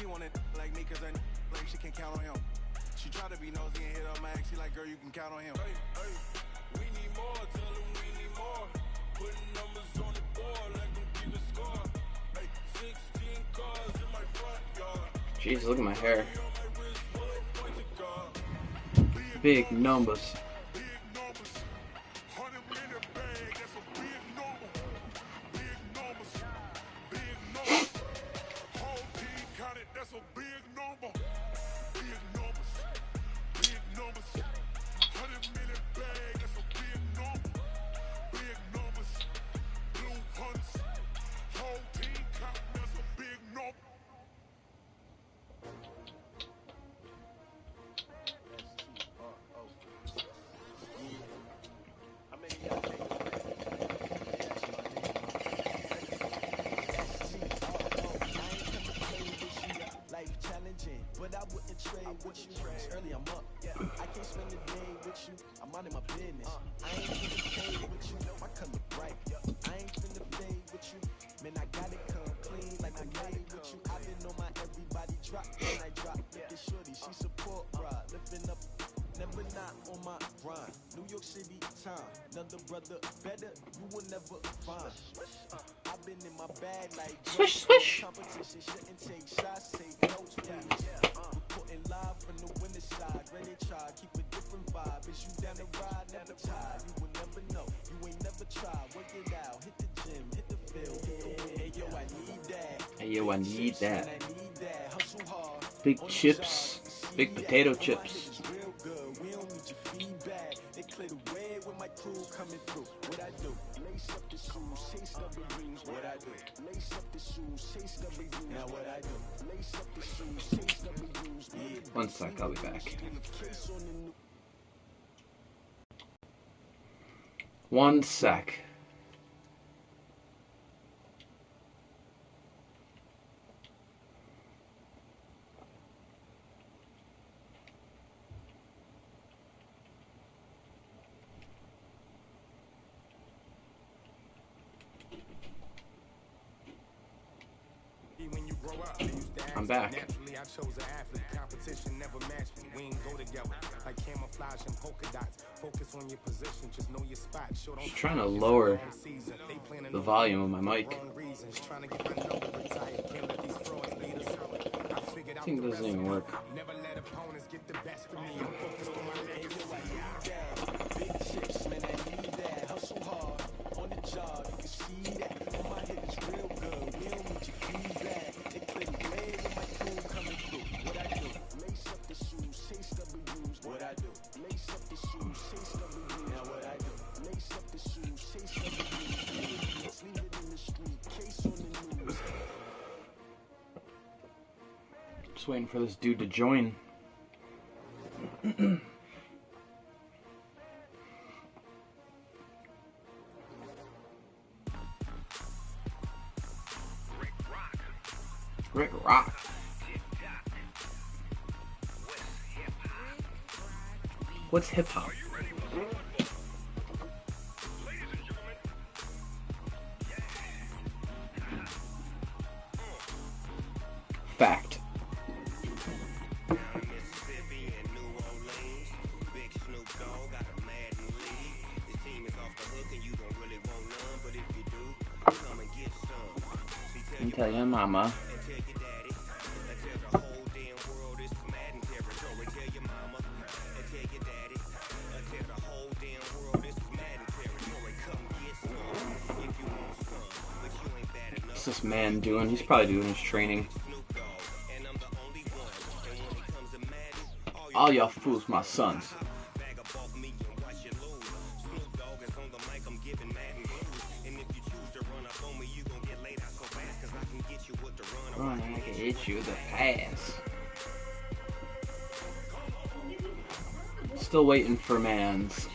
She wanted like me cause I like she can count on him. She try to be nosy and hit up my ex. She like, girl, you can count on him. Hey, hey, we need more. Tell them we need more. Putting numbers on the board, let them keep the score. Hey, 16 cars in my front yard. Jeez, look at my hair. Big numbers. But I wouldn't trade with you. Early I'm up. I can't spend the day with you. I'm out in my business. I ain't finna pay with you. My color bright. I ain't finna fade with you. Man, I got it come clean like I made with you. I've been on my everybody drop. When I drop, look at shorty. She support ride. Lifting up. Never not on my grind. New York City time. Another brother better. You will never find. I've been in my bag like swish, swish. Competition shouldn't take shots. Take notes, please. Reporting live from the winter side. Ready to try. Keep a different vibe. Is you down the ride? Never tired. You will never know. You ain't never tried. Work it out. Hit the gym. Hit the field. Hey yo, I need that. Hey yo, I need that. I need that. Hustle hard. Big chips. Big potato chips. Clear the way when my crew coming through. What I do? Lace up the shoes, chase up the rings. What I do? Lace up the shoes, chase up the rings. Now what I do? Lace up the shoes, chase up the rings. One sec, I'll be back. One sec. I'm back. Naturally, I chose an athlete. Competition never matched me. We ain't go together like camouflage and polka dots. Focus on your position, just know your spot. Just trying to lower the volume of my mic. I think it doesn't even work. Never let opponents get the best of me. I'm focused on my legacy. Big chips, man, I need that. Hustle hard on the job. You can see that. On my head is real good. We don't need your feedback. It clear the way when my crew coming through. What I do? Lace up the shoes, chase up the rules. What I do? Lace up the shoes, chase up the rules. Now what I do? Lace up the shoes, chase up the rules. Leave it in the street, case on the news. Just waiting for this dude to join. Rick Rock. What's hip hop? Fact. Mississippi and New Orleans, Big Snoop Dogg got a Madden league. This team is off the hook and you don't really want none, but if you do, come and get some. And tell your mama. And tell your daddy, and tell the whole damn world it's Madden territory. Tell your mama, and tell your daddy, and tell the whole damn world it's Madden territory. Come get some if you want some, but you ain't bad enough. What's this man doing? He's probably doing his training. All y'all fools, my sons. Run, I can hit you with a pass. Still waiting for mans.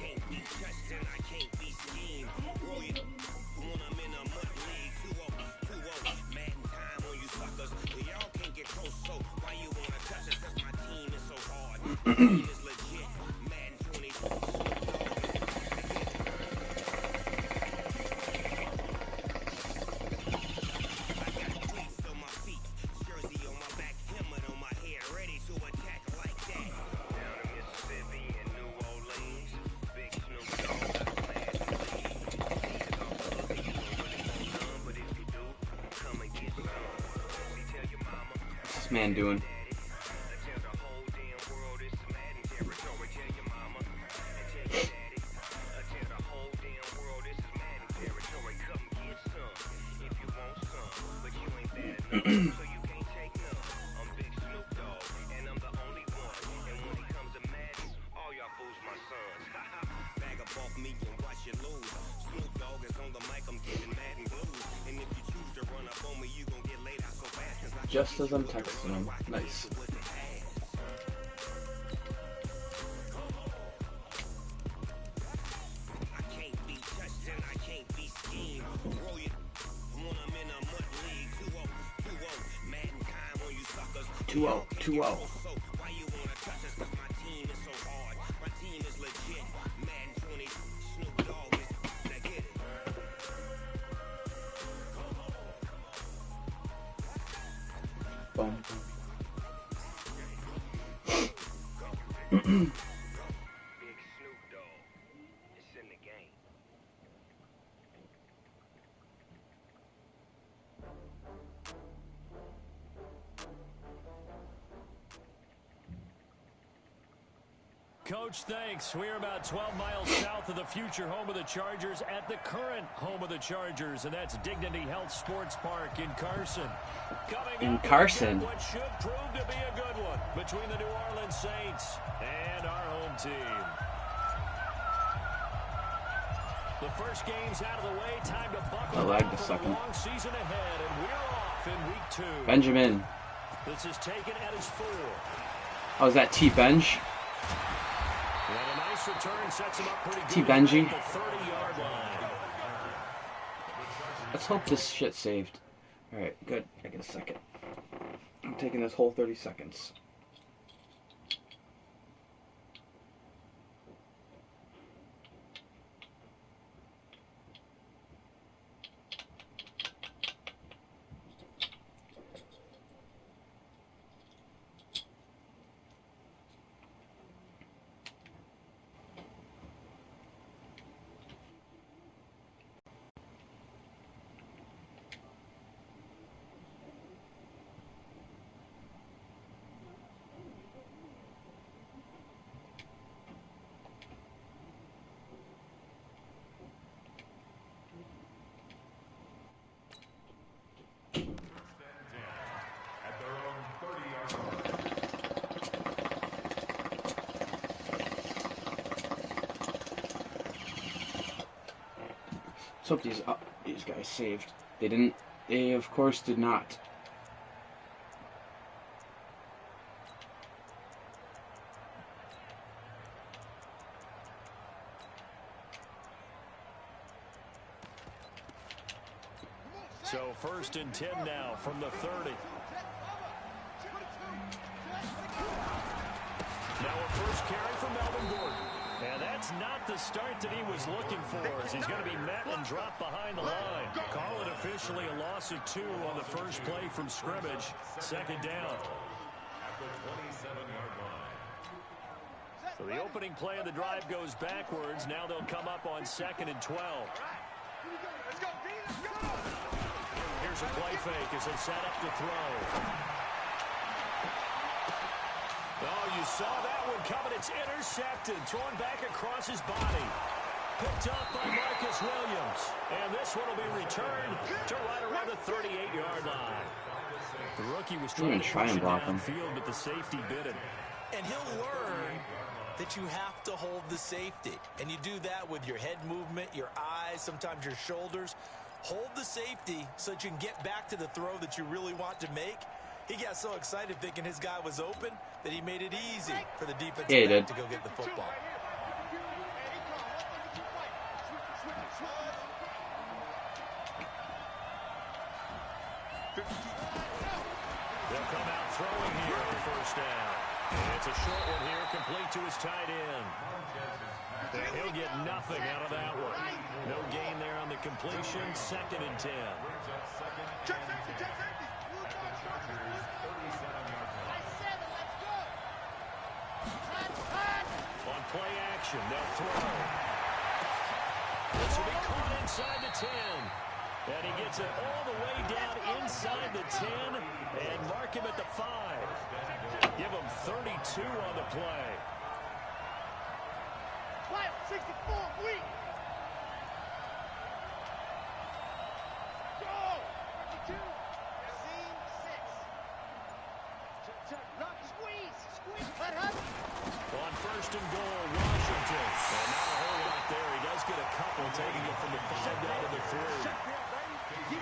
this man doing? Just as I'm texting him. Nice. I can't be touched and I can't be schemed. Roll it when I'm in a mud league. 2-0, Madden time on you suckers. 2-0, 2-0. Why you wanna touch us? 'Cause my team is so hard. My team is legit. Madden 20, Snoop Dogg is. Now get it. Boom. Big Snoop Dogg. It's in the game. Coach, thanks. We're about 12 miles south of the future home of the Chargers at the current home of the Chargers, and that's Dignity Health Sports Park in Carson. Coming In up, Carson. what should prove to be a good one between the New Orleans Saints and our home team. The first game's out of the way. Time to buckle I lagged up a for second. the long season ahead, and we're off in week 2. Benjamin. This is taken at his 4. How's that T-Benj? And a nice return sets him up pretty good T-Benji. at the 30-yard line. Let's hope this shit saved. Alright, good. I get a second. I'm taking this whole 30 seconds. Let's hope these guys saved. They didn't. They of course did not. So 1st and 10 now from the 30. Now a first carry for Melvin Gordon. And that's not the start that he was looking for, as he's going to be met and dropped behind the line. Call it officially a loss of 2 on the first play from scrimmage. 2nd down. So the opening play of the drive goes backwards. Now they'll come up on 2nd and 12. Here's a play fake as they set up to throw. Oh, you saw that one coming. It's intercepted. Thrown back across his body. Picked up by Marcus Williams. And this one will be returned to right around the 38-yard line. The rookie was trying to push it downfield, but the safety bit it. And he'll learn that you have to hold the safety. And you do that with your head movement, your eyes, sometimes your shoulders. Hold the safety so that you can get back to the throw that you really want to make. He got so excited thinking his guy was open that he made it easy for the defensive back to go get the football. They'll come out throwing here on 1st down. And it's a short one here, complete to his tight end. And he'll get nothing out of that one. No gain there on the completion. 2nd and 10. On play action, they'll throw. This will be caught inside the 10. And he gets it all the way down inside the 10 and mark him at the 5. 2 on the play. 64, weak. Go. 52. Seam 6. Squeeze. Let happen. On 1st and goal, Washington. And not a whole lot there. He does get a couple, taking it from the 5 down to the 3.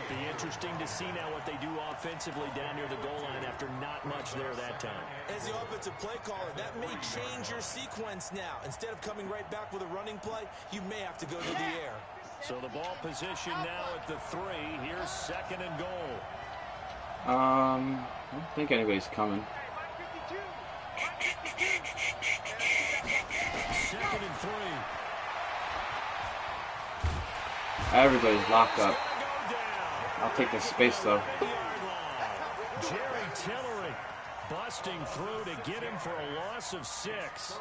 Be interesting to see now what they do offensively down near the goal line after not much there that time. As the offensive play caller, that may change your sequence now. Instead of coming right back with a running play, you may have to go to the air. So the ball position now at the 3. Here's 2nd and goal. I don't think anybody's coming. 2nd and 3. Everybody's locked up. I'll take the space though. Jerry Tillery busting through to get him for a loss of 6.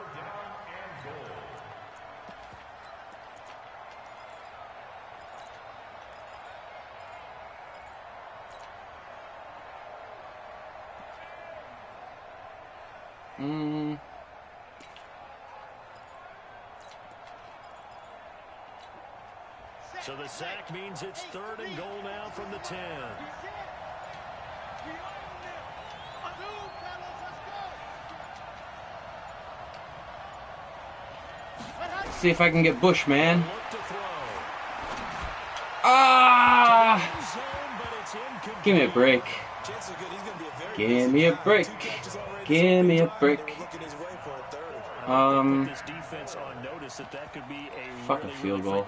So the sack means it's 3rd and goal now from the 10. See if I can get Bush, man. Ah! Give me a break. Give me a break. Give me a break. Fucking field goal.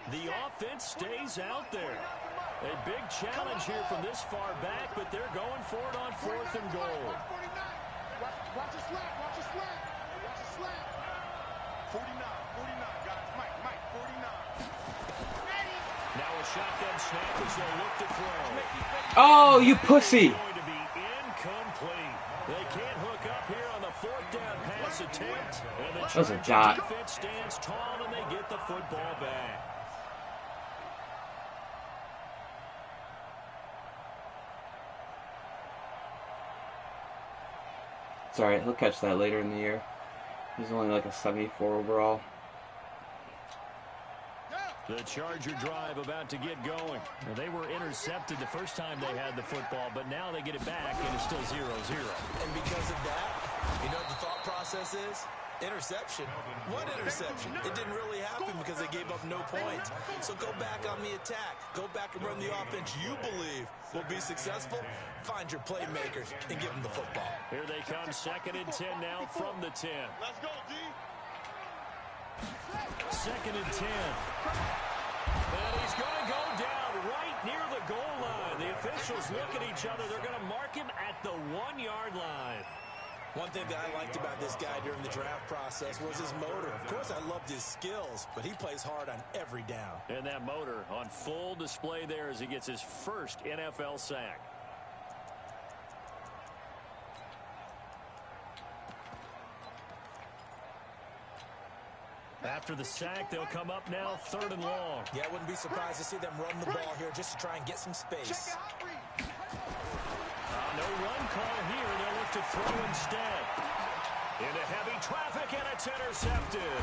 The offense stays out there. A big challenge here from this far back, but they're going for it on 4th and goal. Watch a slap, watch a slap. Watch a slap. 49, guys. Mike, 49. Ready. Now a shotgun snap as they look to throw. Oh, you pussy. Going to be incomplete. They can't hook up here on the 4th down pass attempt. And the that was a dot. defense stands tall and they get the football back. It's alright, he'll catch that later in the year. He's only like a 74 overall. The Charger drive about to get going. Now, they were intercepted the first time they had the football, but now they get it back and it's still 0-0. And because of that, you know what the thought process is? Interception. What interception? It didn't really happen because they gave up no points. So go back on the attack. Go back and run the offense you believe will be successful. Find your playmakers and give them the football. Here they come, 2nd and 10 now from the 10. Let's go, D. 2nd and 10. And he's going to go down right near the goal line. The officials look at each other. They're going to mark him at the 1-yard line. One thing that I liked about this guy during the draft process was his motor. Of course, I loved his skills, but he plays hard on every down. And that motor on full display there as he gets his first NFL sack. After the sack, they'll come up now 3rd and long. Yeah, I wouldn't be surprised to see them run the ball here just to try and get some space. No run call here. They'll look to throw instead. Into heavy traffic, and it's intercepted.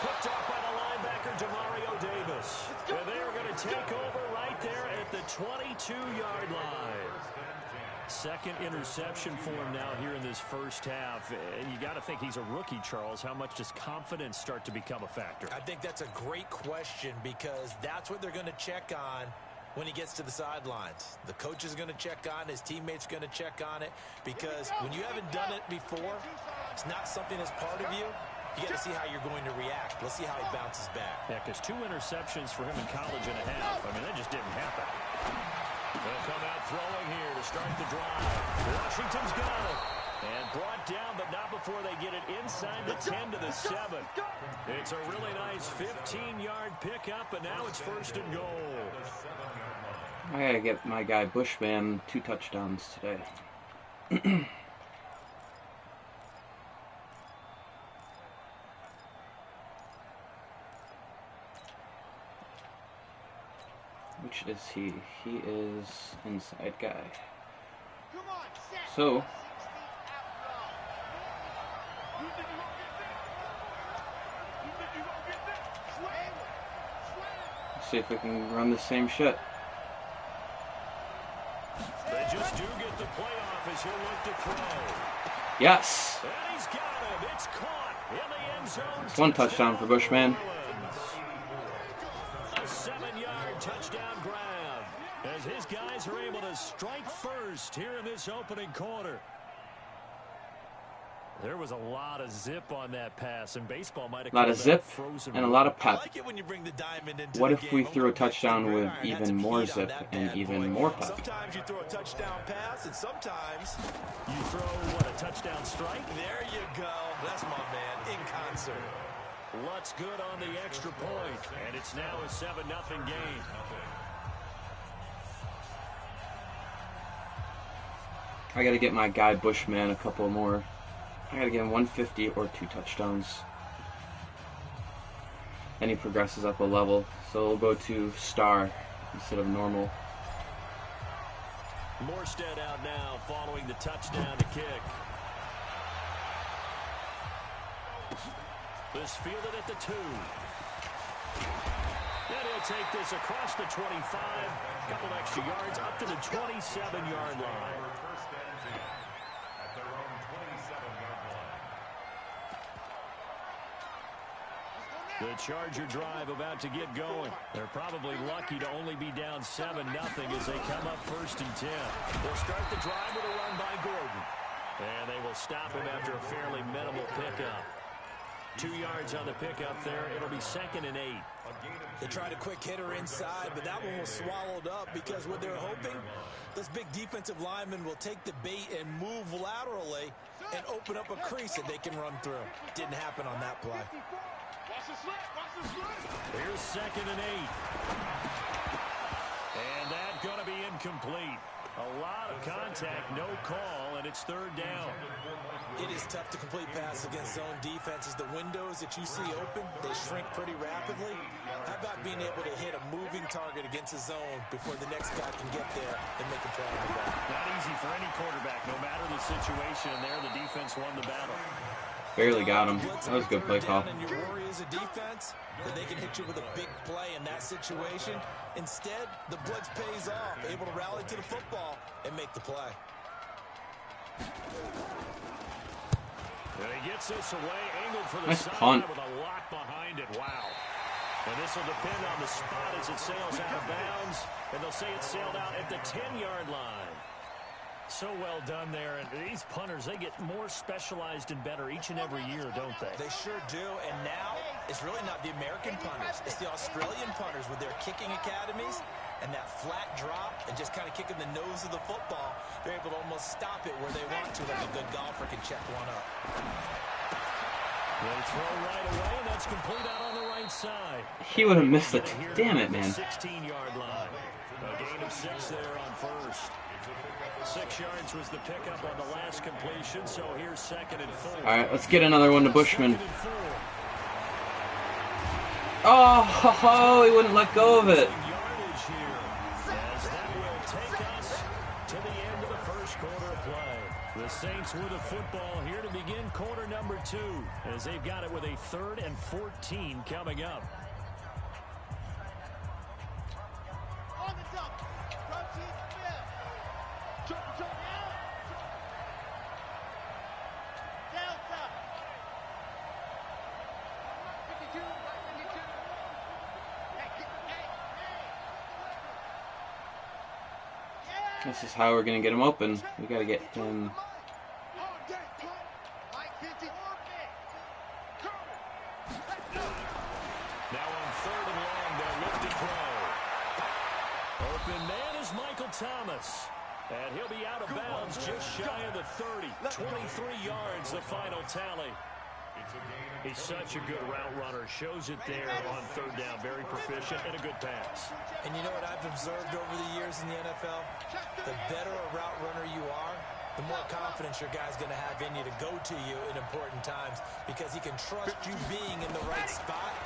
Picked off by the linebacker, Demario Davis. And they are going to take over right there at the 22-yard line. 2nd interception for him now here in this first half. And you got to think he's a rookie, Charles. How much does confidence start to become a factor? I think that's a great question because that's what they're going to check on when he gets to the sidelines. The coach is going to check on, his teammates going to check on it, because when you haven't done it before, it's not something that's part of you. You got to see how you're going to react. Let's see how he bounces back. Yeah, because 2 interceptions for him in college and a half. I mean, that just didn't happen. They'll come out throwing here to start the drive. Washington's got it. And brought down, but not before they get it inside the 10 to the 7. It's a really nice 15-yard pickup, and now it's 1st and goal. I gotta get my guy Bushman 2 touchdowns today. Which is he? He is inside guy. So let's see if we can run the same shit. They just do get the playoff as he'll look to throw. Yes. And he's got him. It's caught in the end zone. It's 1 touchdown for Bushman. A 7-yard touchdown grab as his guys are able to strike first here in this opening quarter. There was a lot of zip on that pass, and baseball might have a lot of zip and a lot of pep. Like it when you bring the diamond into What the if game. we threw a touchdown with even more zip and even more pep? Sometimes you throw a touchdown pass, and sometimes you throw, what, a touchdown strike? There you go. That's my man, in concert. Lutz good on the extra point, and it's now a 7-0 game. I gotta get my guy Bushman a couple more. I gotta get him 150 or 2 touchdowns. Then he progresses up a level, so we'll go to star instead of normal. Morstead out now following the touchdown to kick. This fielded at the 2. And he'll take this across the 25. A couple extra yards up to the 27-yard line. The Charger drive about to get going. They're probably lucky to only be down 7-0 as they come up 1st and 10. They'll start the drive with a run by Gordon. And they will stop him after a fairly minimal pickup. 2 yards on the pickup there. It'll be 2nd and 8. They tried a quick hitter inside, but that one was swallowed up because what they're hoping, those big defensive linemen will take the bait and move laterally and open up a crease that they can run through. Didn't happen on that play. Here's 2nd and 8. And that's going to be incomplete. A lot of contact, no call, and it's 3rd down. It is tough to complete pass against zone defenses. The windows that you see open, they shrink pretty rapidly. How about being able to hit a moving target against a zone before the next guy can get there and make a play on the ball? Not easy for any quarterback, no matter the situation. And there, the defense won the battle. Barely got him. That was a good play call. And your worry is a defense that they can hit you with a big play in that situation. Instead, the blitz pays off, able to rally to the football and make the play. And he gets this away, angled for the nice sideline punt. with a lock behind it. Wow. And this will depend on the spot as it sails out of bounds. And they'll say it sailed out at the 10-yard line. So well done there. And these punters, they get more specialized and better each and every year, don't they? They sure do. And now, it's really not the American punters. It's the Australian punters with their kicking academies and that flat drop and just kind of kicking the nose of the football. They're able to almost stop it where they want to, like a good golfer can check one up. They throw right away, and that's complete out on the right side. He would have missed it. Damn it, man. 16-yard line. A gain of 6 there on 1st. 6 yards was the pickup on the last completion, so here's 2nd and 4. All right, let's get another one to Bushman. Oh, he wouldn't let go of it. Yardage here, as that will take us to the end of the first quarter of play. The Saints with a football here to begin quarter number 2, as they've got it with a 3rd and 14 coming up. This is how we're going to get him open. We got to get him. Now on 3rd and long, they'll look to throw. Open man is Michael Thomas. And he'll be out of bounds just shy of the 30. 23 yards, the final tally. He's such a good route runner. Shows it there on third down. Very proficient and a good pass. And you know what I've observed over the years in the NFL? The better a route runner you are, the more confidence your guy's going to have in you to go to you in important times because he can trust you being in the right spot,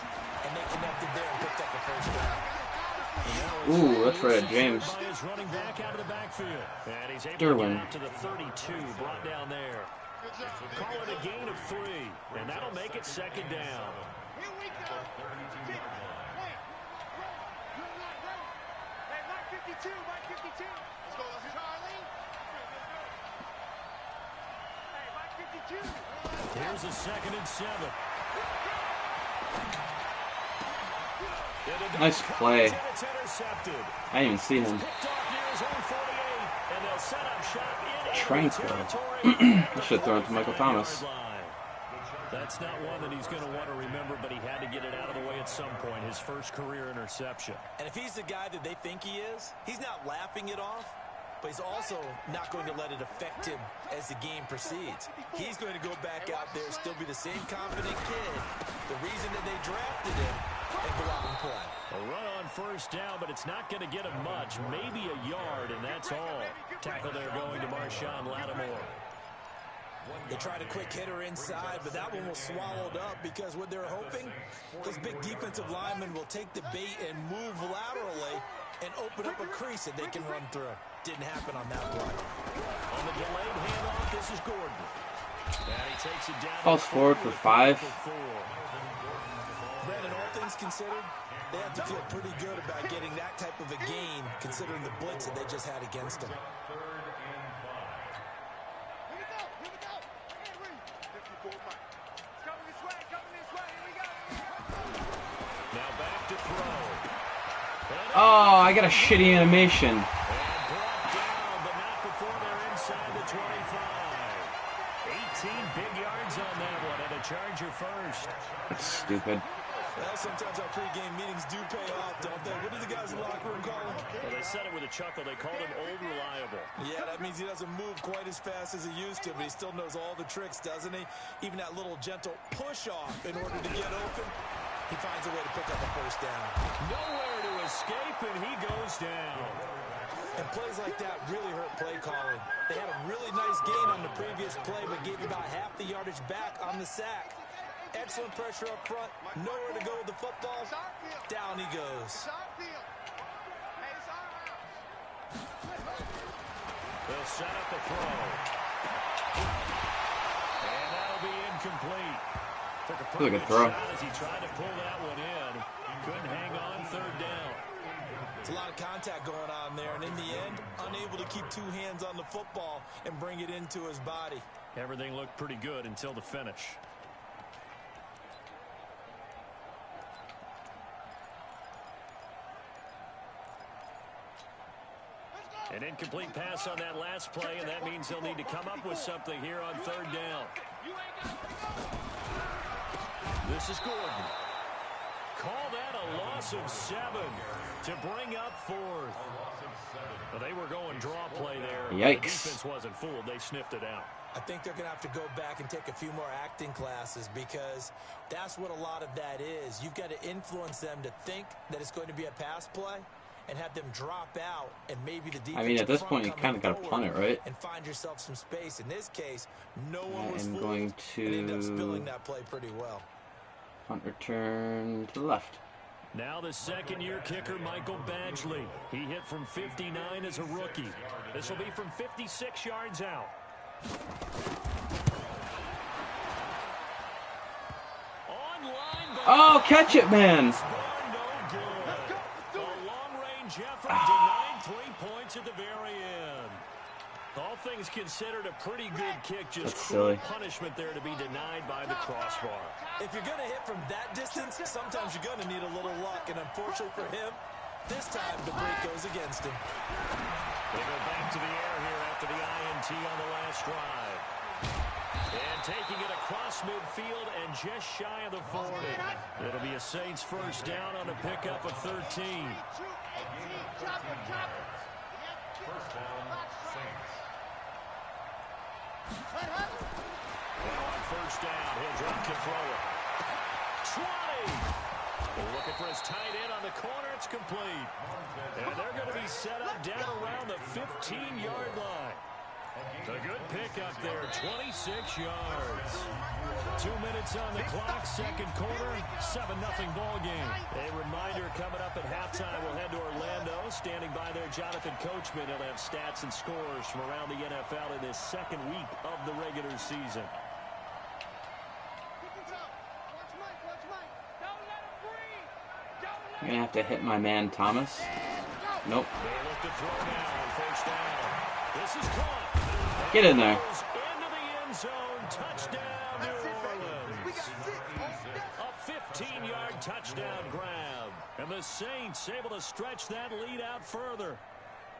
and they connected there and picked up the first down. Ooh, that's right, James. Running back out of the backfield. And he's able Derwin. to get out to the 32, brought down there. Call it a gain of 3, and that'll make it second down. Here we go. Hey, Mike 52, Mike 52. Let's go, Charlie. Hey, Mike 52. Here's a 2nd and 7. Nice play. It's intercepted. I didn't even see him. Picked off near his own 48, and they'll set up shop in Tranquil. I should have thrown it to Michael Thomas. That's not one that he's going to want to remember, but he had to get it out of the way at some point. His first career interception. And if he's the guy that they think he is, he's not laughing it off, but he's also not going to let it affect him as the game proceeds. He's going to go back out there, still be the same confident kid, the reason that they drafted him, and go out and play. A run on first down, but it's not going to get him much. Maybe a yard, and that's all. Tackle there going to Marshawn Lattimore. They tried a quick hitter inside, but that one was swallowed up because what they're hoping, those big defensive linemen will take the bait and move laterally and open up a crease that they can run through. Didn't happen on that play. On the delayed handoff, this is Gordon. And he takes it down. Falls forward for 5. Brandon, all things considered, they have to feel pretty good about getting that type of a gain considering the blitz that they just had against them. Now back to throw. Oh, I got a shitty animation. And brought down, but not before they're inside the 25. 18 big yards on that one, and a Charger first. That's stupid. Well, sometimes our pregame meetings do pay off, don't they? What do the guys in the locker room call him? Well, they said it with a chuckle. They called him Old Reliable. Yeah, that means he doesn't move quite as fast as he used to, but he still knows all the tricks, doesn't he? Even that little gentle push-off in order to get open, he finds a way to pick up a first down. Nowhere to escape, and he goes down. And plays like that really hurt play calling. They had a really nice gain on the previous play, but gave about half the yardage back on the sack. Excellent pressure up front. Nowhere to go with the football. Down he goes. They'll set up the throw. And that'll be incomplete. Took a pretty good throw. shot as he tried to pull that one in. Couldn't hang on third down. It's a lot of contact going on there, and in the end, unable to keep two hands on the football and bring it into his body. Everything looked pretty good until the finish. An incomplete pass on that last play, and that means they'll need to come up with something here on third down. This is Gordon. Call that a loss of 7 to bring up 4th. Well, they were going draw play there. Yikes. The defense wasn't fooled. They sniffed it out. I think they're going to have to go back and take a few more acting classes because that's what a lot of that is. You've got to influence them to think that it's going to be a pass play and have them drop out, and maybe the defense. I mean, at this point, you kind of got to punt it, right? And find yourself some space. In this case, no one was I'm fooled going and ended up spilling to that play pretty well. punt return to the left. Now the second-year kicker, Michael Badgley. He hit from 59 as a rookie. This will be from 56 yards out. Oh, catch it, man. Effort denied 3 points at the very end. All things considered, a pretty good kick. Just cruel punishment there to be denied by the crossbar. If you're going to hit from that distance, sometimes you're going to need a little luck. And unfortunately for him, this time the break goes against him. They go back to the air here after the INT on the last drive. And taking it across midfield and just shy of the 40. It'll be a Saints first down on a pickup of 13. Now on first down, he'll drop to throw it. 20. Looking for his tight end on the corner. It's complete. And they're going to be set up down around the 15-yard line. A good pick up there, 26 yards. 2 minutes on the clock, second quarter, 7-0 ball game. A reminder coming up at halftime, we'll head to Orlando. Standing by there, Jonathan Coachman. He'll have stats and scores from around the NFL in this second week of the regular season. I'm gonna have to hit my man Thomas. Nope. They look to throw now on first down. This is caught. Get in there. Into the end zone. Touchdown, New Orleans. A 15-yard touchdown grab. And the Saints able to stretch that lead out further.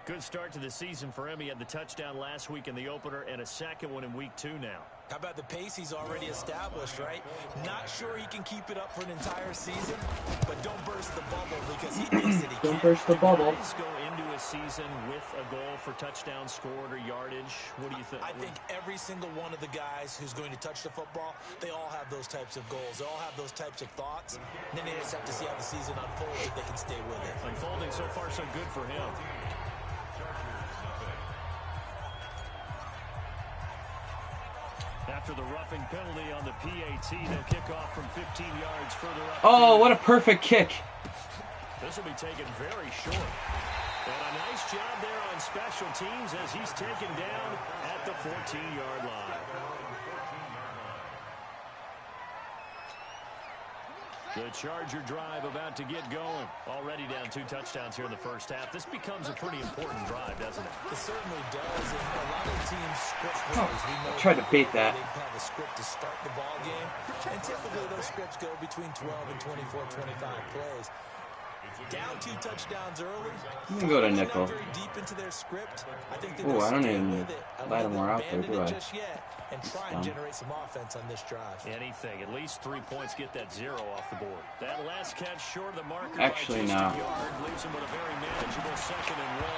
Good start to the season for him. He had the touchdown last week in the opener and a second one in week 2 now. How about the pace he's already established, right? Not sure he can keep it up for an entire season, but don't burst the bubble because he thinks that he can. Don't burst the bubble. Guys go into a season with a goal for touchdowns scored or yardage. What do you think? I think every single one of the guys who's going to touch the football, they all have those types of goals. They all have those types of thoughts. And then they just have to see how the season unfolds if they can stay with it. Unfolding so far so good for him. After the roughing penalty on the PAT, they'll kick off from 15 yards further up. Oh, what a perfect kick. This will be taken very short. And a nice job there on special teams as he's taken down at the 14-yard line. The Charger drive about to get going. Already down 2 touchdowns here in the first half. This becomes a pretty important drive, doesn't it? It certainly does. And a lot of teams script plays. We know I tried to bait that. They have a script to start the ball game. And typically those scripts go between 12 and 24, 25 plays. Down 2 touchdowns early. I'm gonna go to nickel. Not very deep into their script. I think they Oh, I don't stay even with it. let them more out there, Abandon do I? it just yet and try and generate some offense on this drive. Anything. At least 3 points, get that 0 off the board. That last catch short of the marker Actually, by just no. a yard leaves him with a very manageable 2nd and 1.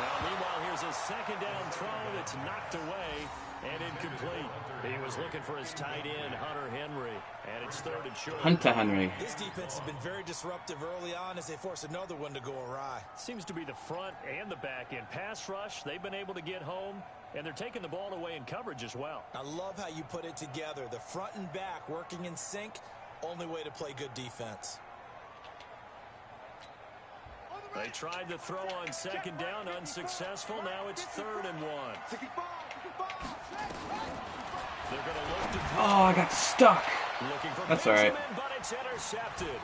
Now, meanwhile, here's a second down throw that's knocked away and incomplete. He was looking for his tight end, Hunter Henry, and it's 3rd and short. Hunter Henry. This defense has been very disruptive early on as they force another one to go awry. Seems to be the front and the back end. Pass rush, they've been able to get home, and they're taking the ball away in coverage as well. I love how you put it together. The front and back working in sync, only way to play good defense. They tried to throw on 2nd down, unsuccessful. Now it's 3rd and 1. They're going to look to throw. Oh, I got stuck. Looking for That's all right. Benjamin, but it's intercepted.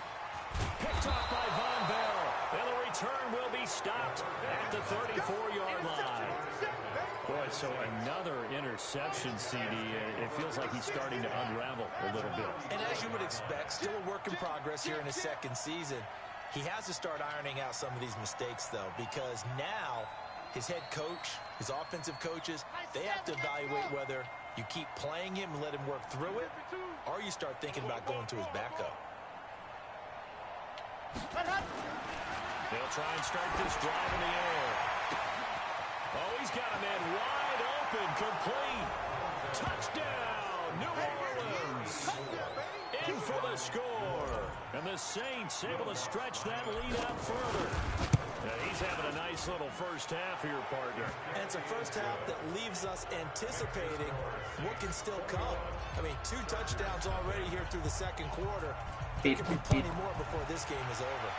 Picked off by Von Bell. And the return will be stopped at the 34-yard line. Boy, so another interception, CD. It feels like he's starting to unravel a little bit. And as you would expect, still a work in progress here in his 2nd season. He has to start ironing out some of these mistakes, though, because now his head coach, his offensive coaches, they have to evaluate whether you keep playing him and let him work through it, or you start thinking about going to his backup. They'll try and start this drive in the air. Oh, he's got a man wide open, complete. Touchdown, New Orleans. In for the score. And the Saints able to stretch that lead out further. Now he's having a nice little first half here, partner. And it's a first half that leaves us anticipating what can still come. I mean, 2 touchdowns already here through the 2nd quarter. There could be plenty more before this game is over.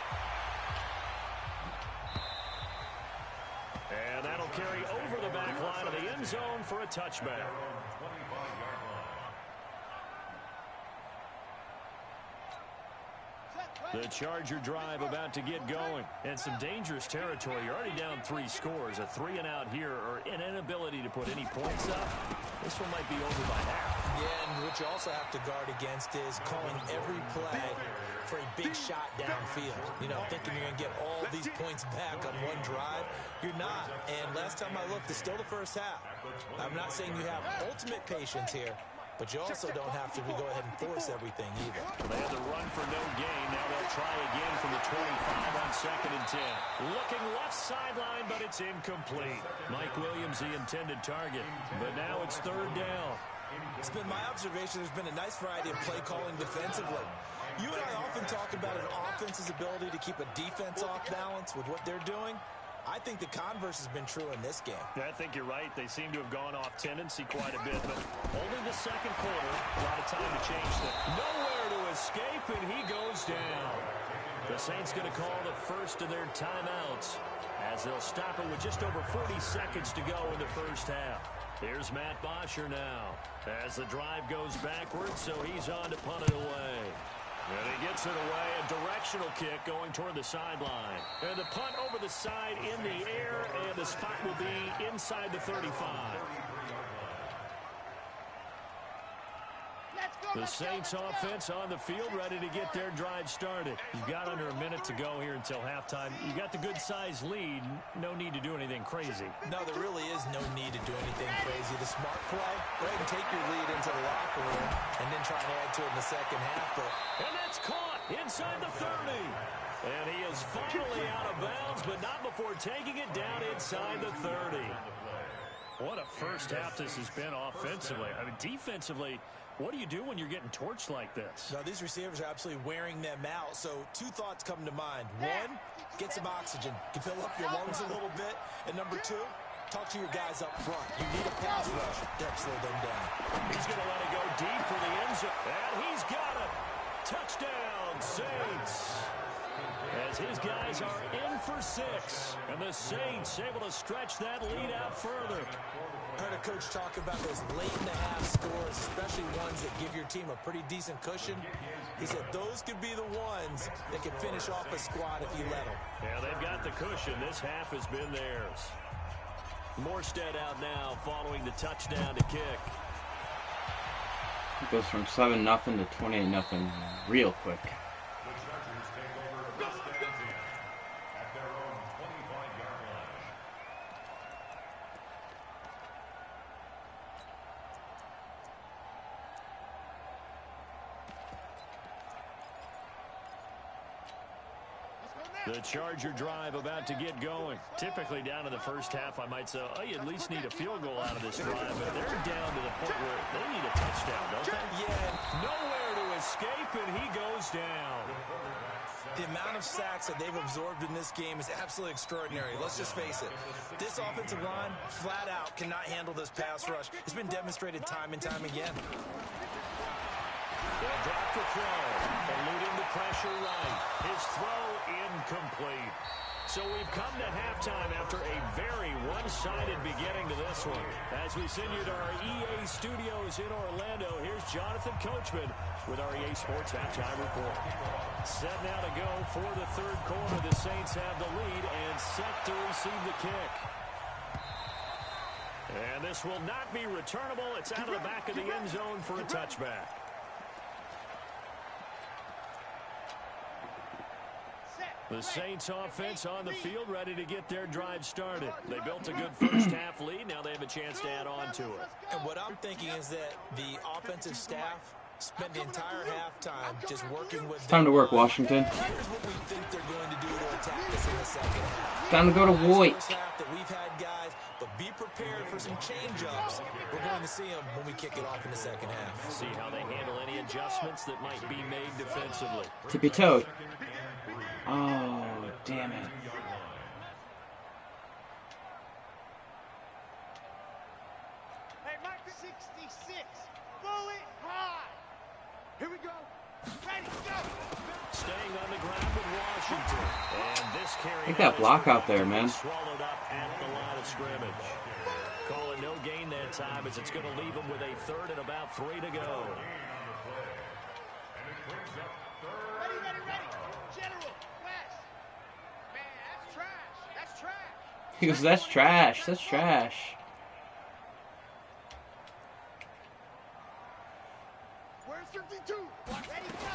And that'll carry over the back line of the end zone for a touchback. The Charger drive about to get going. And some dangerous territory. You're already down 3 scores. A 3 and out here, or an inability to put any points up. This one might be over by half. Yeah, and what you also have to guard against is calling every play for a big shot downfield. You know, thinking you're going to get all these points back on one drive. You're not. And last time I looked, it's still the first half. I'm not saying you have ultimate patience here, but you also don't have to go ahead and force everything either. They had the run for no gain. Now they'll try again from the 25 on 2nd and 10. Looking left sideline, but it's incomplete. Mike Williams, the intended target, but now it's 3rd down. It's been my observation there's been a nice variety of play calling defensively. You and I often talk about an offense's ability to keep a defense off balance with what they're doing. I think the converse has been true in this game. Yeah, I think you're right. They seem to have gone off tendency quite a bit, but only the 2nd quarter. A lot of time to change that. Nowhere to escape, and he goes down. The Saints going to call the first of their timeouts as they'll stop it with just over 40 seconds to go in the first half. Here's Matt Bosher now as the drive goes backwards, so he's on to punt it away. And he gets it away, a directional kick going toward the sideline. And the punt over the side in the air, and the spot will be inside the 35. The Saints offense on the field, ready to get their drive started. You've got under a minute to go here until halftime. You got the good-sized lead. No need to do anything crazy. No, there really is no need to do anything crazy. The smart play, go ahead and take your lead into the locker room and then try and add to it in the second half. And that's caught inside the 30. And he is finally out of bounds, but not before taking it down inside the 30. What a first half this has been offensively. I mean, defensively, what do you do when you're getting torched like this? Now, these receivers are absolutely wearing them out. So 2 thoughts come to mind. 1, get some oxygen. You fill up your lungs a little bit. And number 2, talk to your guys up front. You need a pass rush to help slow them down. He's going to let it go deep for the end zone. And he's got it. Touchdown, Saints. As his guys are in for 6. And the Saints able to stretch that lead out further. I heard a coach talk about those late-in-the-half scores, especially ones that give your team a pretty decent cushion. He said those could be the ones that can finish off a squad if you let them. Yeah, they've got the cushion. This half has been theirs. Morstead out now following the touchdown to kick. It goes from 7-0 to 28-0 real quick. The Charger drive about to get going. Typically down in the first half, I might say, oh, you at least need a field goal out of this drive. But they're down to the point where they need a touchdown, don't they? Yeah. Nowhere to escape, and he goes down. The amount of sacks that they've absorbed in this game is absolutely extraordinary. Let's just face it. This offensive line, flat out, cannot handle this pass rush. It's been demonstrated time and time again. They'll drop the throw, eluding the pressure right. His throw incomplete. So we've come to halftime after a very one-sided beginning to this one. As we send you to our EA studios in Orlando, here's Jonathan Coachman with our EA Sports Halftime Report. Set now to go for the 3rd quarter. The Saints have the lead and set to receive the kick. And this will not be returnable. It's out of the back of the end zone for a touchback. The Saints offense on the field, ready to get their drive started. They built a good first half lead. Now they have a chance to add on to it. And what I'm thinking is that the offensive staff spent the entire halftime just working with. It's time to work, Washington. Here's what we think they're going to do to attack us in the second half. Time to go to Voight. First half that we've had guys, but be prepared for some change-ups. We're going to see them when we kick it off in the second half. See how they handle any adjustments that might be made defensively. Tippy-toed. Oh, damn it. Hey, Mike, 66. Bullet high. Here we go. Ready, go. Staying on the ground with Washington. And this carry. Take that block out there, man. Swallowed up at the line of scrimmage. Calling no gain that time as it's going to leave them with a 3rd and about 3 to go. Ready, ready, ready. General, West. Man, that's trash. That's trash. He goes, that's trash. That's trash. Where's 52? Ready, go.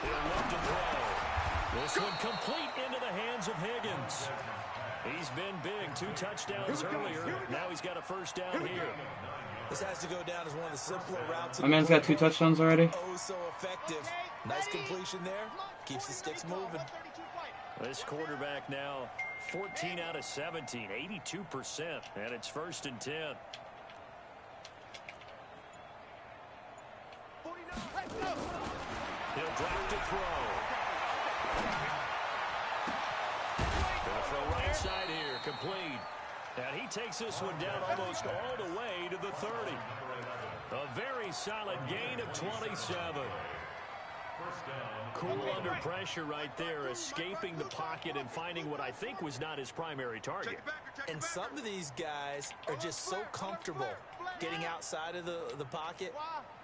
He'll look to throw. This one complete into the hands of Higgins. He's been big. 2 touchdowns earlier. Now he's got a first down here. This has to go down as one of the simpler routes. My man's got 2 touchdowns already. Oh, so effective. Nice completion there. Keeps the sticks moving. This quarterback now 14 out of 17, 82%, and it's 1st and 10. He'll drop to throw. Gonna throw right side here, complete. And he takes this one down almost all the way to the 30. A very solid gain of 27. Cool under pressure right there, escaping the pocket and finding what I think was not his primary target. And some of these guys are just so comfortable getting outside of the pocket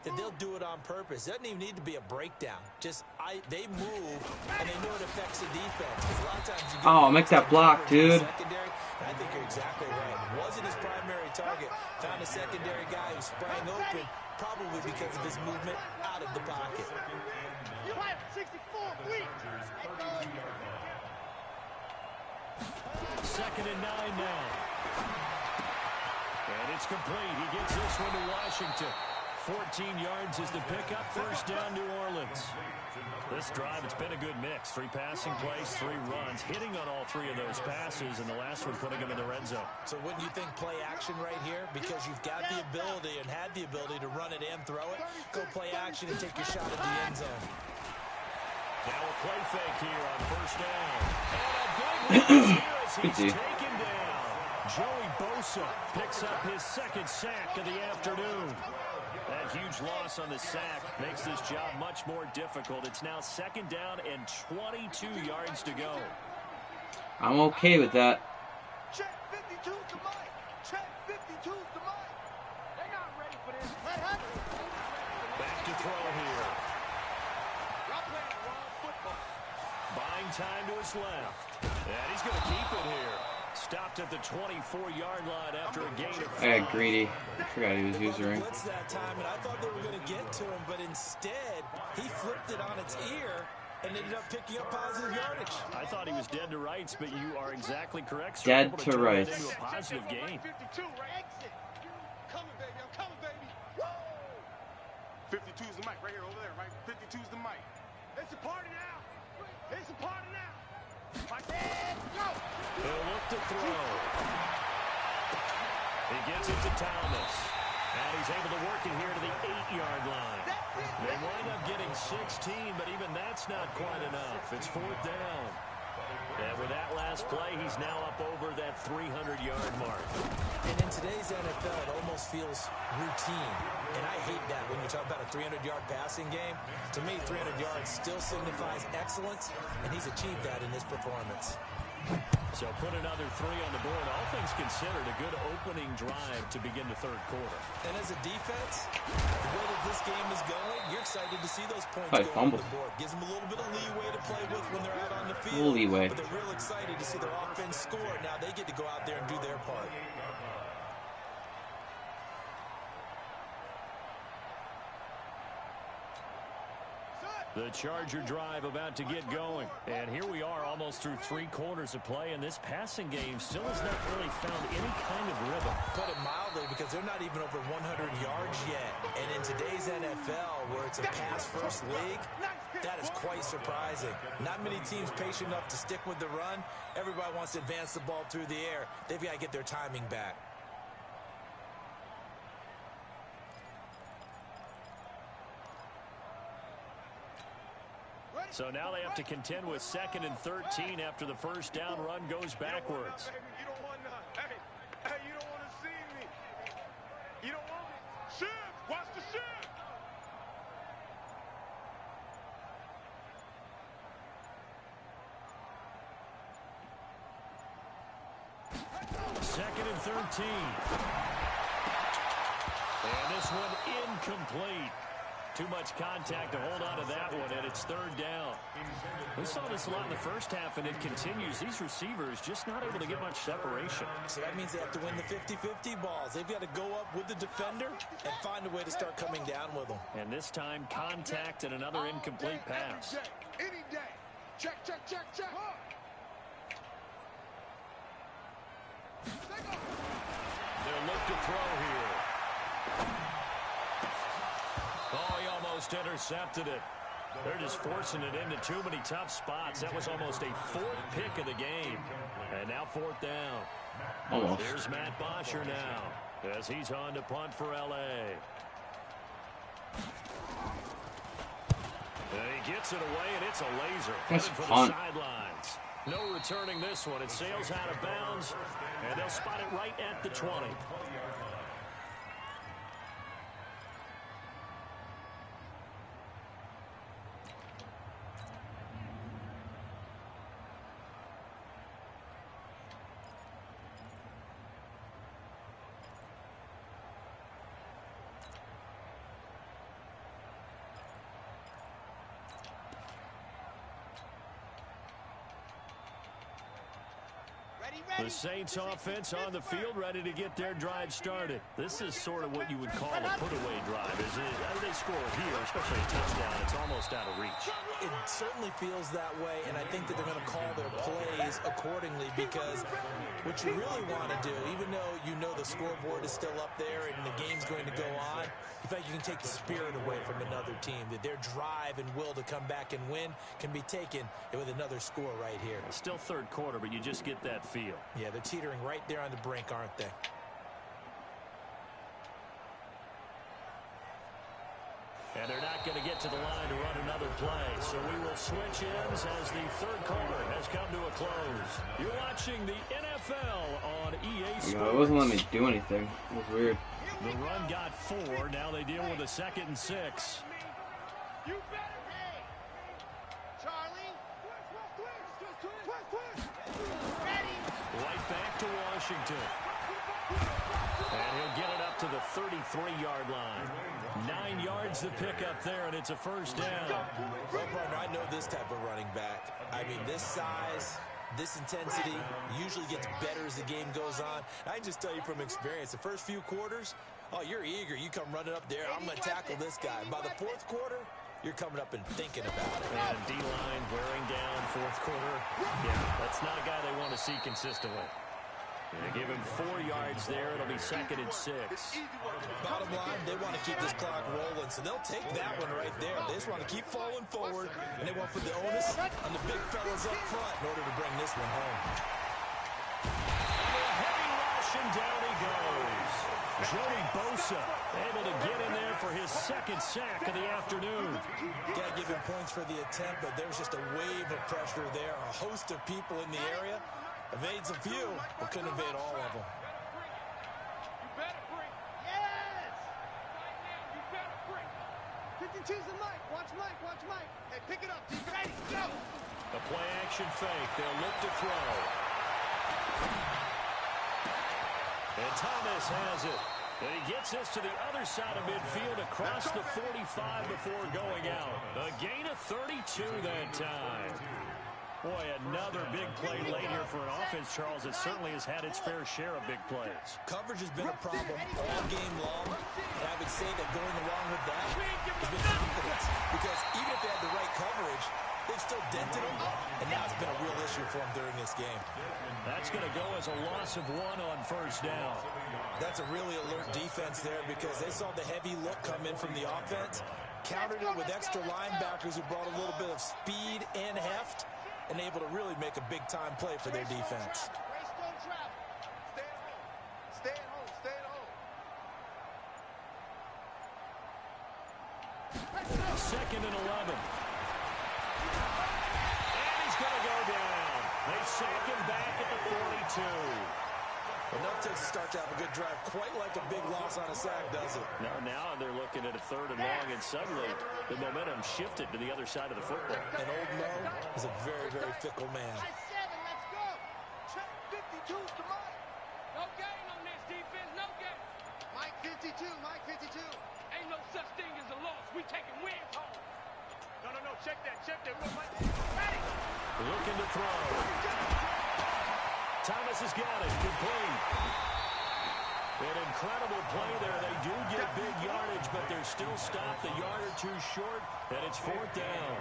that they'll do it on purpose. It doesn't even need to be a breakdown. Just they move and they know it affects the defense. 'Cause a lot of times you Oh, make that block, dude. Secondary, and I think you're exactly right. Wasn't his primary target. Found a secondary guy who sprang open, probably because of his movement out of the pocket. 2nd and 9 now. And it's complete. He gets this one to Washington. 14 yards is the pickup. 1st down, New Orleans. This drive, it's been a good mix. 3 passing plays, 3 runs, hitting on all 3 of those passes, and the last one putting him in the red zone. So wouldn't you think play action right here? Because you've got the ability and had the ability to run it and throw it. Go play action and take your shot at the end zone. Now a play fake here on 1st down. And a big one here as he's taken down. Joey Bosa picks up his 2nd sack of the afternoon. That huge loss on the sack makes this job much more difficult. It's now 2nd down and 22 yards to go. I'm okay with that. Check 52's the mic. Check 52's the mic. They're not ready for this. Back to throw here. Buying time to his left. And he's going to keep it here. Stopped at the 24-yard line after a gain of 5. I got greedy. I forgot he was using. Blitz that time, and I thought they were going to get to him, but instead he flipped it on its ear and ended up picking up positive yardage. I thought he was dead to rights, but you are exactly correct. So dead to rights. Into a positive gain. 52, right? Exit. Coming, baby. I'm coming, baby. Woo! 52's the mic right here, over there, right? 52's the mic. It's a party now. It's a party now. My dad, go! He'll look to throw. He gets it to Thomas. And he's able to work it here to the 8-yard line. They wind up getting 16, but even that's not quite enough. It's 4th down. And with that last play, he's now up over that 300-yard mark. And in today's NFL, it almost feels routine. And I hate that when you talk about a 300-yard passing game. To me, 300 yards still signifies excellence, and he's achieved that in this performance. So put another 3 on the board. All things considered, a good opening drive to begin the 3rd quarter. And as a defense, the way that this game is going, you're excited to see those points go on the board. Gives them a little bit of leeway to play with when they're out on the field. But they're real excited to see their offense score. Now they get to go out there and do their part. The Charger drive about to get going. And here we are almost through 3 quarters of play, and this passing game still has not really found any kind of rhythm. Put it mildly, because they're not even over 100 yards yet. And in today's NFL, where it's a pass-first league, that is quite surprising. Not many teams patient enough to stick with the run. Everybody wants to advance the ball through the air. They've got to get their timing back. So now they have to contend with 2nd and 13 after the 1st down run goes backwards. You don't want none. Hey, you don't want to see me. You don't want me. Shift. Watch the shift. Second and 13. And this one incomplete. Too much contact to hold on to that one, and it's 3rd down. We saw this a lot in the first half, and it continues. These receivers just not able to get much separation. So that means they have to win the 50-50 balls. They've got to go up with the defender and find a way to start coming down with them. And this time, contact and another incomplete pass. Any day. Check, check, check, check. They'll look to throw here. Oh, he almost intercepted it. They're just forcing it into too many tough spots. That was almost a 4th pick of the game. And now 4th down. Almost. Here's Matt Bosher now as he's on to punt for L.A. And he gets it away, and it's a laser. Nice Headed for punt. the sidelines. No returning this one. It sails out of bounds, and they'll spot it right at the 20. The Saints offense on the field, ready to get their drive started. This is sort of what you would call a put-away drive, isn't it? How do they score here, especially a touchdown? It's almost out of reach. It certainly feels that way, and I think that they're going to call their plays accordingly, because what you really want to do, even though you know the scoreboard is still up there and the game's going to go on, in fact, you can take the spirit away from another team, that their drive and will to come back and win can be taken with another score right here. It's still third quarter, but you just get that feel. Yeah, they're teetering right there on the brink, aren't they? And they're not going to get to the line to run another play. So we will switch ends as the third quarter has come to a close. You're watching the NFL on EA Sports. It wasn't letting me do anything. It was weird. The run got 4. Now they deal with a 2nd and 6. You better be. Charlie. Ready. Right back to Washington. And he'll get it up to the 33-yard line. 9 yards to pick up there, and it's a first down. Well, partner, I know this type of running back. I mean, this size, this intensity usually gets better as the game goes on. I can just tell you from experience, the first few quarters, oh, you're eager. You come running up there, I'm going to tackle this guy. By the 4th quarter, you're coming up and thinking about it. And D-line wearing down 4th quarter. Yeah, that's not a guy they want to see consistently. They give him 4 yards there. It'll be 2nd and 6. Bottom line, they want to keep this clock rolling, so they'll take that one right there. They just want to keep falling forward, and they want to put the onus on the big fellas up front in order to bring this one home. A heavy rush, and down he goes. Joey Bosa able to get in there for his 2nd sack of the afternoon. Got to give him points for the attempt, but there's just a wave of pressure there. A host of people in the area. Evades a few, but couldn't evade all of them. You better break. Yes. Right now, you better break. 52's the Mike. Watch Mike. Watch Mike. Hey, pick it up. Ready? Go. The play action fake. They'll look to throw. And Thomas has it. And he gets this to the other side of midfield across the 45 before going out. A gain of 32 that time. Boy, another big play late here for an offense, Charles, that certainly has had its fair share of big plays. Coverage has been a problem all game long, and I would say that going along with that has been confidence, because even if they had the right coverage, they've still dented them, and now it's been a real issue for them during this game. That's going to go as a loss of 1 on first down. That's a really alert defense there, because they saw the heavy look come in from the offense, countered it with extra linebackers who brought a little bit of speed and heft, and able to really make a big-time play for their defense. Stay at home. Stay at home. 2nd and 11. And he's going to go down. They sack him back at the 42. Enough to start to have a good drive. Quite like a big loss on a sack, does it? Now they're looking at a 3rd and long, and suddenly the momentum shifted to the other side of the football. And old Mo is a very, very fickle man. 7, let's go. Check 52's to Mike. No gain on this defense, no gain. Mike 52, Mike 52. Ain't no such thing as a loss. We taking wins home. No, check that. Ready. Looking to throw. Thomas has got it. Complete. An incredible play there. They do get big yardage, but they're still stopped a yard or 2 short, and it's 4th down.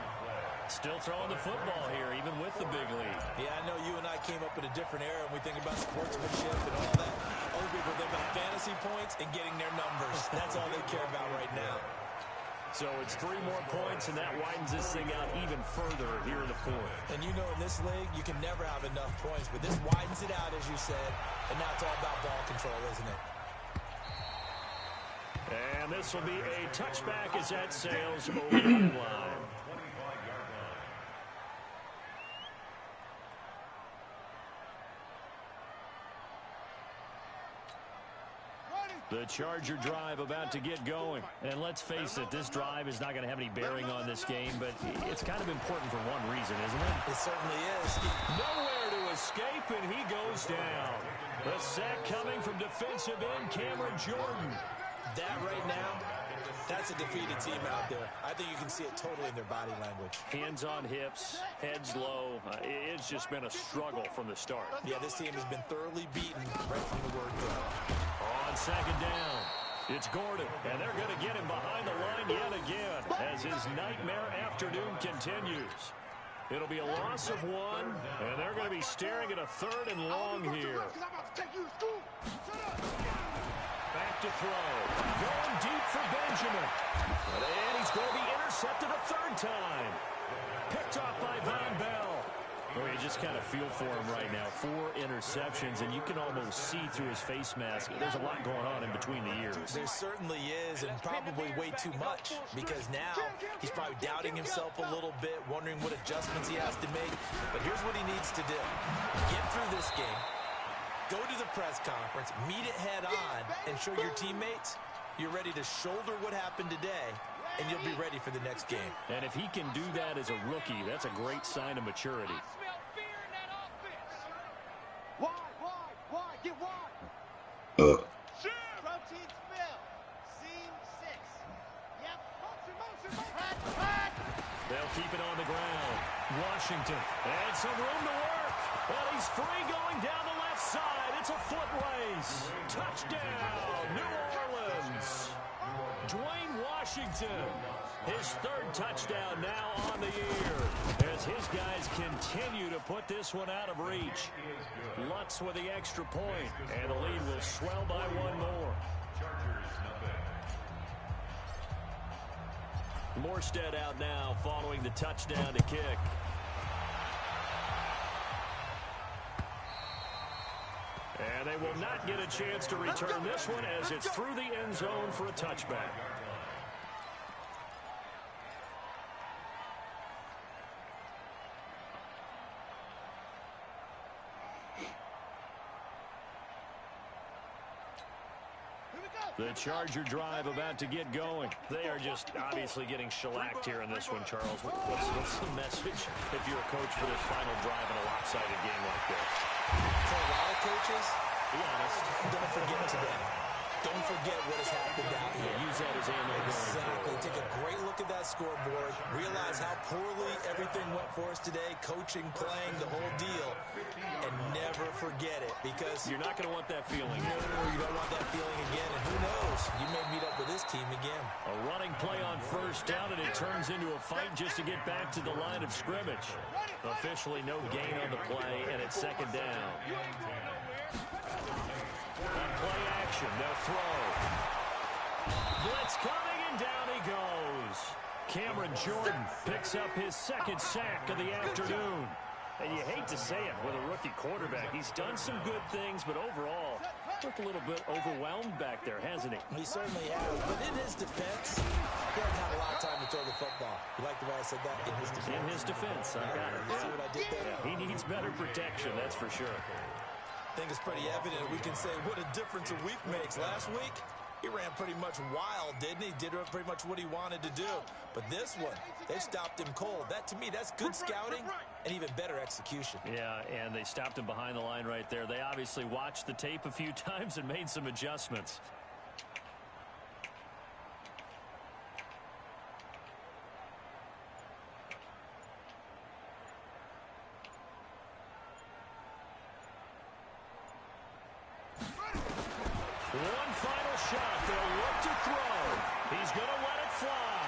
Still throwing the football here, even with the big lead. Yeah, I know you and I came up in a different era, and we think about sportsmanship and all that. hoping for them about fantasy points and getting their numbers. That's all they care about right now. So it's 3 more points, and that widens this thing out even further here in the 4th. And you know in this league, you can never have enough points, but this widens it out, as you said, and now it's all about ball control, isn't it? And this will be a touchback as that sails over the line. The Charger drive about to get going. And let's face it, this drive is not going to have any bearing on this game, but it's kind of important for one reason, isn't it? It certainly is. Nowhere to escape, and he goes down. The sack coming from defensive end Cameron Jordan. That right now, that's a defeated team out there. I think you can see it totally in their body language. Hands on hips, heads low. It's just been a struggle from the start. Yeah, this team has been thoroughly beaten right from the word go. On second down, it's Gordon, and they're going to get him behind the line yet again as his nightmare afternoon continues. It'll be a loss of 1, and they're going to be staring at a 3rd and long here. Back to throw. Going deep for Benjamin. And he's going to be intercepted a 3rd time. Picked off by Von Bell. Oh, you just kind of feel for him right now. 4 interceptions, and you can almost see through his face mask. There's a lot going on in between the ears. There certainly is, and probably way too much, because now he's probably doubting himself a little bit, wondering what adjustments he has to make. But here's what he needs to do. Get through this game. Go to the press conference, meet it head on, and show your teammates you're ready to shoulder what happened today, and you'll be ready for the next game. And if he can do that as a rookie, that's a great sign of maturity. Wide, get wide. Protein spill. Seam 6. Yep. Motion. They'll keep it on the ground. Washington, and some room to work. Well, he's free going down the left side. It's a foot race. Touchdown, New Orleans. Dwayne Washington, his 3rd touchdown now on the year as his guys continue to put this one out of reach. Lutz with the extra point, and the lead will swell by 1 more. Morstead out now following the touchdown to kick. And they will not get a chance to return this one as it's through the end zone for a touchback. The Charger drive about to get going. They are just obviously getting shellacked here in this one, Charles. What's the message if you're a coach for this final drive in a lopsided game like this? For a lot of coaches, Be honest. don't forget today. Don't forget what has happened out here. Use that as ammo going Exactly. forward. Take a great look at that scoreboard. Realize how poorly everything went for us today. Coaching, playing, the whole deal. And never forget it, because You're not going to want that feeling. no, you don't want that feeling again. And who knows? You may meet up with this team again. A running play on 1st down, and it turns into a fight just to get back to the line of scrimmage. Officially no gain on the play, and it's 2nd down. On play action, they'll throw. Blitz coming, and down he goes. Cameron Jordan picks up his 2nd sack of the afternoon. And you hate to say it with a rookie quarterback. He's done some good things, but overall, looked a little bit overwhelmed back there, hasn't he? He certainly has. But in his defense, he hasn't had a lot of time to throw the football. You like the way I said that? In his defense. In his defense, I got it. You see what I did there? He needs better protection, that's for sure. I think it's pretty evident. We can say what a difference a week makes. Last week, he ran pretty much wild, didn't he? Did pretty much what he wanted to do. But this one, they stopped him cold. That, to me, that's good scouting and even better execution. Yeah, and they stopped him behind the line right there. They obviously watched the tape a few times and made some adjustments. One final shot. They'll look to throw. He's going to let it fly.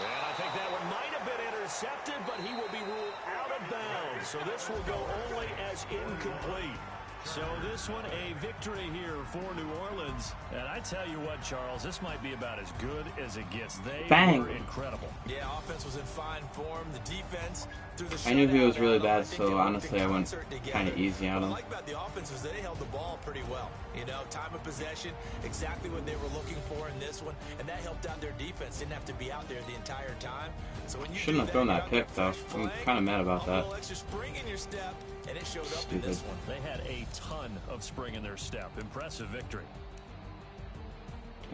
And I think that one might have been intercepted, but he will be ruled out of bounds. So this will go only as incomplete. So this one, a victory here for New Orleans. And I tell you what, Charles, this might be about as good as it gets. They were incredible. Yeah, offense was in fine form. The defense through the I knew he was really bad, so honestly I went kind of easy on him. What I like about the offense was they held the ball pretty well. You know, time of possession, exactly what they were looking for in this one, and that helped out their defense. Didn't have to be out there the entire time. So when you shouldn't have thrown that pick though. I'm kind of mad about that. Extra spring in your step, and it showed up Stupid. in this one. They had a ton of spring in their step. Impressive victory.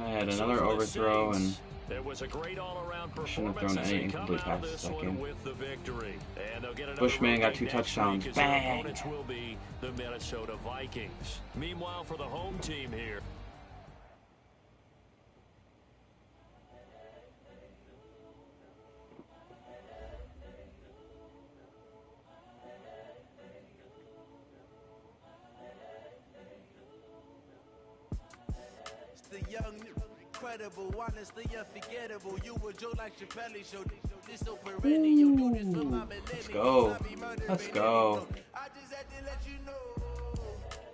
I had another overthrow and it was a great all-around performance. shouldn't have thrown any incomplete passes that game. With the victory. And they'll get Bushman got 2 touchdowns. Bang! Opponents will be the Minnesota Vikings. Meanwhile, for the home team here. The young, incredible, honestly unforgettable. You were Joe like Chappelle show. This so perennial. Do this for my millennials. Let's go. Let's go. I just had to let you know.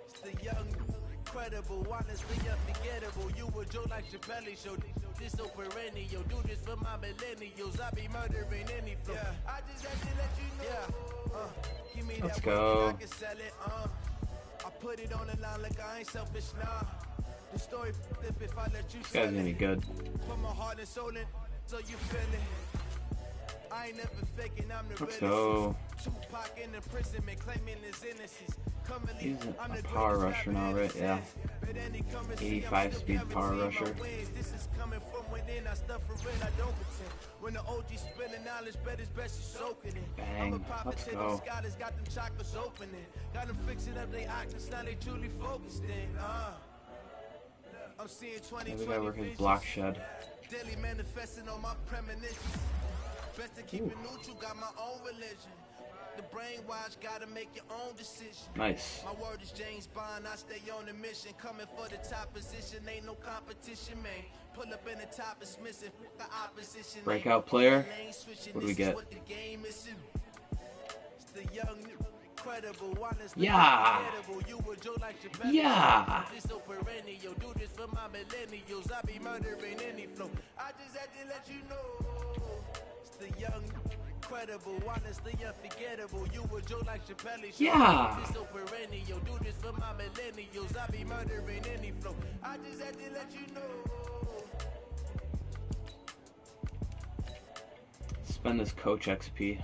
It's the young, incredible, honestly unforgettable. You were Joe like Chappelle show. This so perennial. Do this for my millennials. I be murdering any flow. I just had to let you know. Give me Let's that go. I can sell it. I put it on the line like I ain't selfish, nah. The story if I let you This guy's gonna be good. put my heart and soul in, so you feel it. I ain't never faking, I'm the Let's go. Tupac in imprisonment, claiming his innocence. He's a power rusher now, right? Yeah. 85 speed power rusher. This is coming from within, I stuff for real, I don't pretend. When the OG spilling knowledge, bet it's best you soaking it. Bang. Let's go. Scholars got them chakras opening. Got them fixing up they octaves, now they truly focused in. I'm seeing 20, Maybe I work his block shed. daily manifesting on my premonitions. Best to keep it neutral, got my own religion. The brainwash, gotta make your own decision. Nice. My word is James Bond, I stay on the mission. Coming for the top position, ain't no competition, man. Pull up in the top, it's missing the opposition. Breakout player. What do we get? It's the young, incredible, honestly Yeah. unforgettable. You were Joe like Chappelle. Yeah. This so perennial. Do this for my millennials. I be murdering any flow. I just had to let you know. It's the young, incredible, honestly unforgettable. You were Joe like Chappelle. Yeah. This so perennial. Do this for my millennials. I be murdering any flow. I just had to let you know. Spend this coach XP.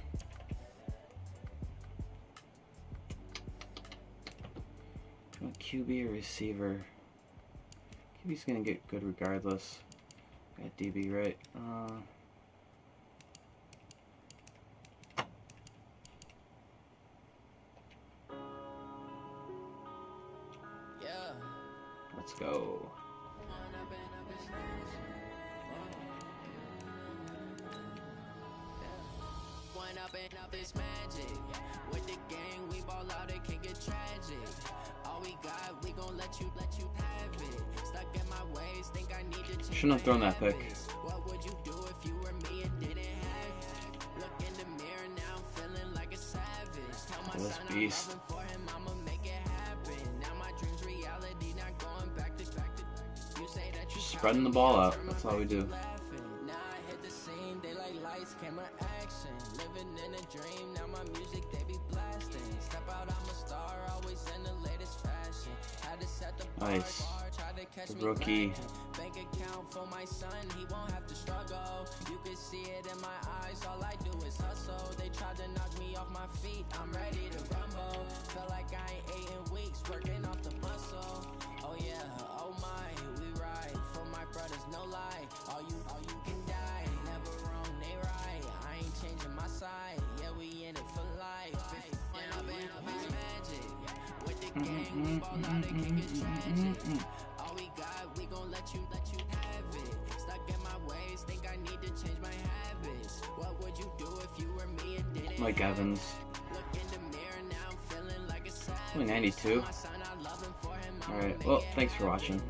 QB or receiver? QB's gonna get good regardless. Got DB right. Yeah. Let's go. Up is magic. With the gang, we ball out, it can get tragic. All we got, we gon' let you have it. Stuck in my ways, think I need to change. Shouldn't have thrown that pick. What would you do if you were me and didn't have it? Look in the mirror now, I'm feeling like a savage. Tell my This son beast. I'm loving for him, I'ma make it happen. Now my dreams reality, not going back to. You say that you Spreading the ball out. That's all we do. now I hit the scene, they like lights, camera, action. Living in a dream, now my music they be blasting. Step out, I'm a star, always in the latest fashion. Had to set the bar, Nice. try to catch The me rookie. lacking. Bank account for my son, he won't have to struggle. You can see it in my eyes, all I do is hustle. They tried to knock me off my feet, I'm ready to rumble. Feel like I ain't ate in weeks, working off the muscle. Oh yeah, oh my, we ride for my brothers, no lie. All you can die, never wrong, they right. I ain't changing my side, yeah, we in it for life. When I've been up is magic. With the gang, we ball out, it can get tragic. All we got, we gon' let you have it. Stuck in my ways, think I need to change my habits. What would you do if you were me and didn't? Mike Evans. Look in the mirror now, I'm feeling like a savage. Only 92. My son, I love him for him. Alright, well, thanks for watching.